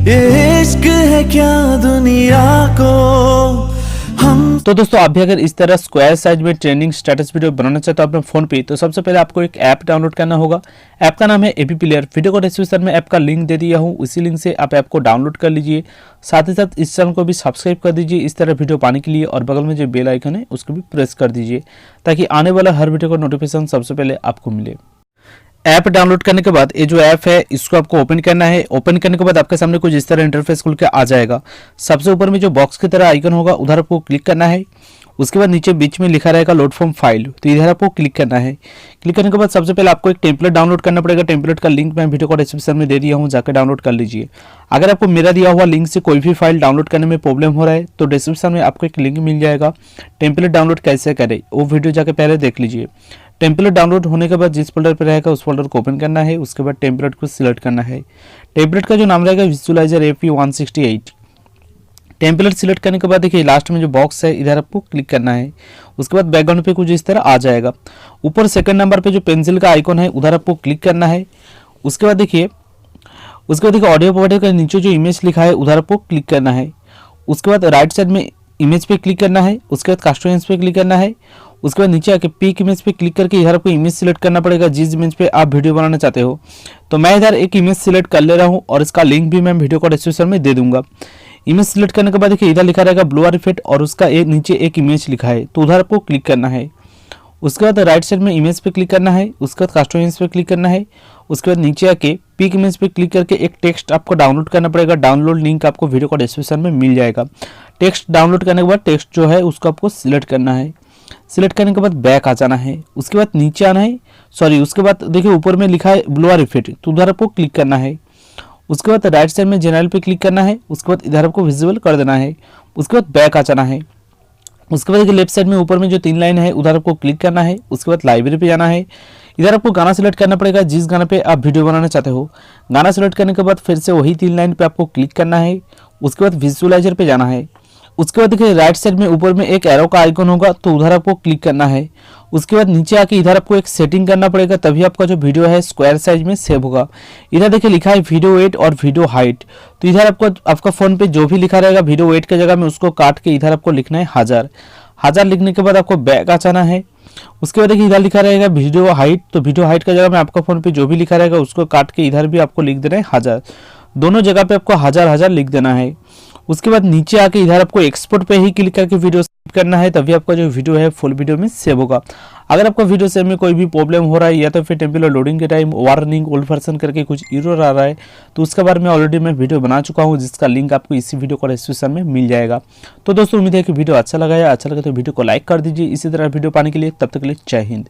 ये इश्क है क्या दुनिया को हम। तो दोस्तों आप भी अगर इस तरह स्क्वायर साइज में ट्रेंडिंग स्टेटस वीडियो बनाना चाहते हो अपने फोन पे, तो सबसे पहले आपको एक ऐप डाउनलोड करना होगा। ऐप का नाम है एपी प्लेयर। वीडियो को डिस्क्रिप्शन में ऐप का लिंक दे दिया हूँ, उसी लिंक से आप ऐप को डाउनलोड कर लीजिए। साथ ही साथ इस चैनल को भी सब्सक्राइब कर दीजिए इस तरह वीडियो पाने के लिए, और बगल में जो बेल आइकन है उसको भी प्रेस कर दीजिए ताकि आने वाला हर वीडियो का नोटिफिकेशन सबसे पहले आपको मिले। ऐप डाउनलोड करने के बाद ये जो ऐप है इसको आपको ओपन करना है। ओपन करने के बाद आपके सामने कुछ इस तरह इंटरफेस खुल के आ जाएगा। सबसे ऊपर में जो बॉक्स की तरह आइकन होगा उधर आपको क्लिक करना है। उसके बाद नीचे बीच में लिखा रहेगा लोड फ्रॉम फाइल, तो इधर आपको क्लिक करना है। क्लिक करने के बाद सबसे पहले आपको एक टेम्पलेट डाउनलोड करना पड़ेगा। टेम्पलेट का लिंक मैं वीडियो को डिस्क्रिप्शन में दे दिया हूँ, जाकर डाउनलोड कर लीजिए। अगर आपको मेरा दिया हुआ लिंक से कोई भी फाइल डाउनलोड करने में प्रॉब्लम हो रहा है तो डिस्क्रिप्शन में आपको एक लिंक मिल जाएगा, टेम्पलेट डाउनलोड कैसे करें वो वीडियो जाकर पहले देख लीजिए। टेम्पलेट डाउनलोड होने के बाद जिस फोल्डर पर रहेगा उस फोल्डर को ओपन करना है। उसके बाद टेम्पलेट को सिलेक्ट करना है। टेम्पलेट का जो नाम रहेगा विजुअलाइजर एपी 168। टेम्पलेट सिलेक्ट करने के बाद देखिए लास्ट में जो बॉक्स है इधर आपको क्लिक करना है। उसके बाद बैकग्राउंड पे कुछ इस तरह आ जाएगा। ऊपर सेकंड नंबर पे जो पेंसिल का आइकन है उधर आपको क्लिक करना है। उसके बाद देखिए ऑडियो प्रोवाइडर के नीचे जो इमेज लिखा है उधर आपको क्लिक करना है। उसके बाद राइट साइड में इमेज पे क्लिक करना है। उसके बाद कास्टोरेंस पे क्लिक करना है। उसके बाद नीचे आके पिक इमेज पे क्लिक करके इधर आपको इमेज सिलेक्ट करना पड़ेगा जिस इमेज पे आप वीडियो बनाना चाहते हो। तो मैं इधर एक इमेज सिलेक्ट कर ले रहा हूँ और इसका लिंक भी मैं वीडियो को डिस्क्रिप्शन में दे दूंगा। इमेज सिलेक्ट करने के बाद देखिए इधर लिखा रहेगा ब्लू इफेक्ट और उसका नीचे एक इमेज लिखा है, तो उधर आपको क्लिक करना है। उसके बाद राइट साइड में इमेज पे क्लिक करना है। उसके बाद कास्टोरेंस पे क्लिक करना है। उसके बाद नीचे आके पिक इमेज पे क्लिक करके एक टेक्स्ट आपको डाउनलोड करना पड़ेगा। डाउनलोड लिंक आपको वीडियो को डिस्क्रिप्शन में मिल जाएगा। टेक्स्ट डाउनलोड करने के बाद टेक्स्ट जो है उसको आपको सिलेक्ट करना है। सिलेक्ट करने के बाद बैक आ जाना है। उसके बाद नीचे आना है, उसके बाद देखिए ऊपर में लिखा है ब्लू इफेक्ट, तो उधर आपको क्लिक करना है। उसके बाद राइट साइड में जनरल पे क्लिक करना है। उसके बाद इधर आपको विजिबल कर देना है। उसके बाद बैक आ जाना है। उसके बाद लेफ्ट साइड में ऊपर में जो 3 लाइन है उधर आपको क्लिक करना है। उसके बाद लाइब्रेरी पे जाना है। इधर आपको गाना सिलेक्ट करना पड़ेगा जिस गाने पे आप वीडियो बनाना चाहते हो। गाना सिलेक्ट करने के बाद फिर से वही 3 लाइन पे आपको क्लिक करना है। उसके बाद विजुअलाइजर पे जाना है। उसके बाद देखिए राइट साइड में ऊपर में एक एरो का आइकन होगा, तो उधर आपको क्लिक करना है। उसके बाद नीचे आके इधर आपको एक सेटिंग करना पड़ेगा, तभी आपका जो वीडियो है स्क्वायर साइज में सेव होगा। इधर देखिए लिखा है वीडियो वेट और वीडियो हाइट, तो इधर आपको आपका फोन पे जो भी लिखा रहेगा वीडियो वेट की जगह में उसको काट के इधर आपको लिखना है 1000 लिखने के बाद आपको बैक आ जाना है। उसके बाद देखिए इधर लिखा रहेगा वीडियो हाइट, तो वीडियो हाइट का जगह में आपका फोन पे जो भी लिखा रहेगा उसको काट के इधर भी आपको लिख देना है 1000। दोनों जगह पे आपको 1000 लिख देना है। उसके बाद नीचे आके इधर आपको एक्सपोर्ट पे ही क्लिक करके वीडियो सेव करना है, तभी आपका जो वीडियो है फुल वीडियो में सेव होगा। अगर आपका वीडियो सेव में कोई भी प्रॉब्लम हो रहा है या तो फिर टेम्पलेट लोडिंग के टाइम वार्निंग ओल्ड वर्जन करके कुछ एरर आ रहा है, तो उसके बारे में ऑलरेडी मैं वीडियो बना चुका हूँ जिसका लिंक आपको इसी वीडियो को डिस्क्रिप्शन में मिल जाएगा। तो दोस्तों उम्मीद है कि वीडियो अच्छा लगा तो वीडियो को लाइक कर दीजिए। इसी तरह वीडियो पाने के लिए तब तक के लिए जय हिंद।